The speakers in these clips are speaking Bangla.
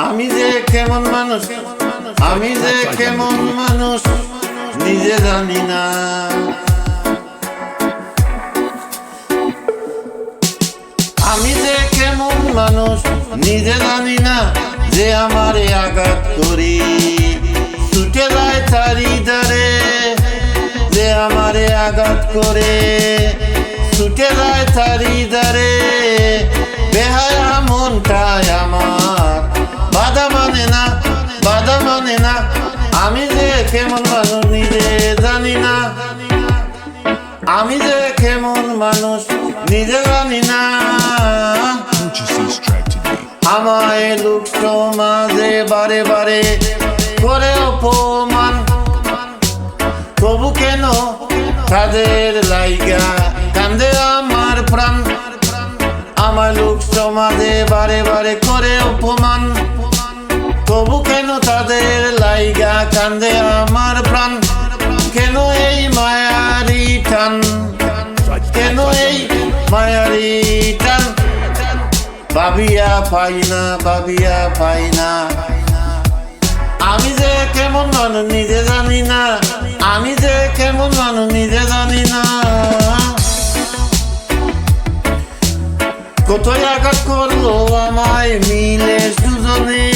আমি যে কেমন মানুষ, আমি যে কেমন মানুষ নিজে জানি না। আমি যে কেমন মানুষ নিজে জানি না, যে আমারে আঘাত করি ছুটে যায় চারিধারে, যে আমারে আঘাত করে ছুটে যায় চারিধারে। বেহায়া মনটাই আমার বাধা মানে না, বাধা মানে না। আমি যে কেমন মানুষ নিজে জানি না, আমি যে কেমন মানুষ নিজে জানি না। আমায় লোক সমাজে বারে বারে করে অপমান, তবু কেন তাদের লাইগা কান্দে আমার প্রাণ। আমার লোক সমাজে বারে বারে করে অপমান, তবু কেন তাদের লাইগা কান্দে আমার প্রাণ। কেন এই মায়ারি টান, কেন এই মায়ারি টান, ভাবিয়া পাই না, ভাবিয়া পাই না। আমি যে কেমন মানুষ নিজে জানি না, আমি যে কেমন মানুষ নিজে জানি না। কতই আঘাত করলো আমায় মিলে সুজনে,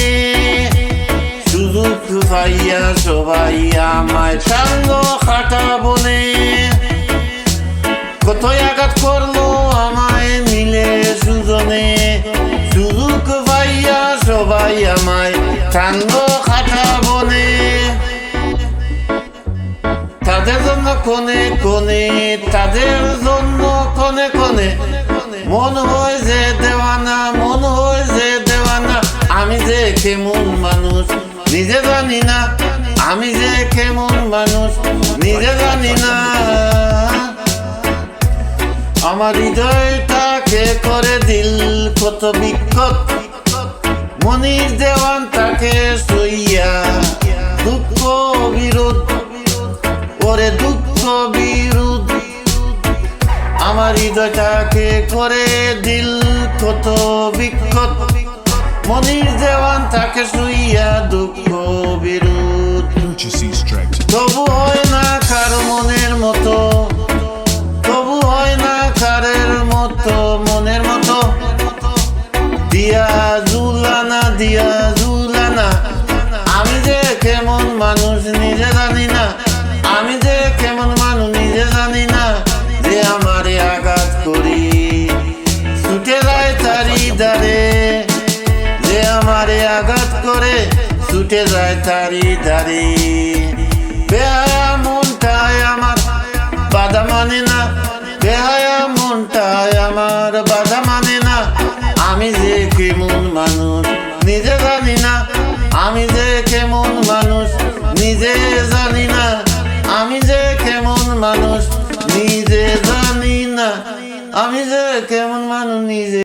সুযোগ পাইয়া সবাই আমায় টানলো খাটা বনে। কতই আঘাত করলো আমায় মিলে সুজনে, সুযোগ পাইয়া সবাই আমায় টানলো খাটা বনে। তাদের জন্য কোনে কোনে, তাদের জন্য কোনে কোনে মন হয় যে দেওয়ানা, মন হয় যে দেওয়ানা। আমি যে কেমন মানুষ নিজে জানি না, আমি যে কেমন মানুষ নিজে জানি না। আমার হৃদয়টাকে করে দিল কত বিক্ষত, মনির দেওয়ান তাকে সইয়া দুঃখ বিরোধ, ওরে দুঃখ বিরোধ। আমার হৃদয়টাকে করে দিল কত বিক্ষত, মনির দেওয়ান তাকে শুইয়া দুঃখ বিরোধ। তবু হয় না কারো মনের মতো, তবু হয় না কারের মতো মনের মতো। দিয়া জুলানা, দিয়া জুলানা। আমি যে কেমন মানুষ নিজে জানি না, আমি যে কেমন মানুষ নিজে জানি না। যে আমারে আঘাত করি ছুটে যায় চারিধারে, যে আমারে আঘাত করে ছুটে যায় চারিধারে। বেহায়া মনটাই আমার বাধা মানে না, বেহায়া মনটাই আমার বাধা মানে না। আমি যে কেমন মানুষ নিজে জানি না, আমি যে কেমন মানুষ নিজে জানি না, আমি যে কেমন মানুষ নিজে জানি না, আমি যে কেমন মানুষ নিজে